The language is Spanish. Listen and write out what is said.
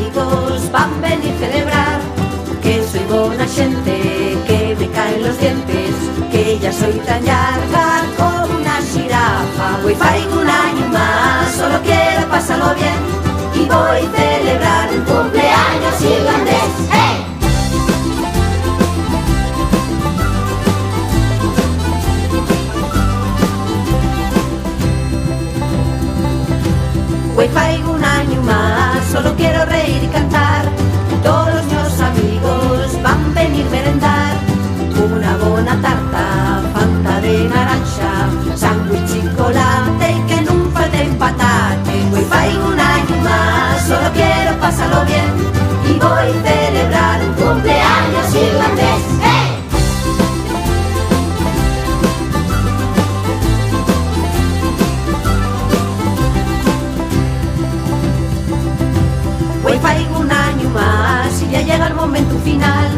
amigos van venir celebrar, que soy buena xente, que me caen los dientes, que ya soy tan larga como una xirafa. Hoy faigo un año más, solo quiero pasarlo bien, y voy a celebrar un cumpleaños irlandés. ¡Hey! Hoy faigo un año más, solo quiero reír y cantar, todos meus amigos van venir merendar, una bona tarta, fanta de naranja, sándwich, chocolate y que non falten patate. Hoy faigo un año más, solo quiero pasarlo bien, y voy a celebrar un cumpleaños irlandés. ¡Hey! Hoy faigo un año más y ya llega el momento final,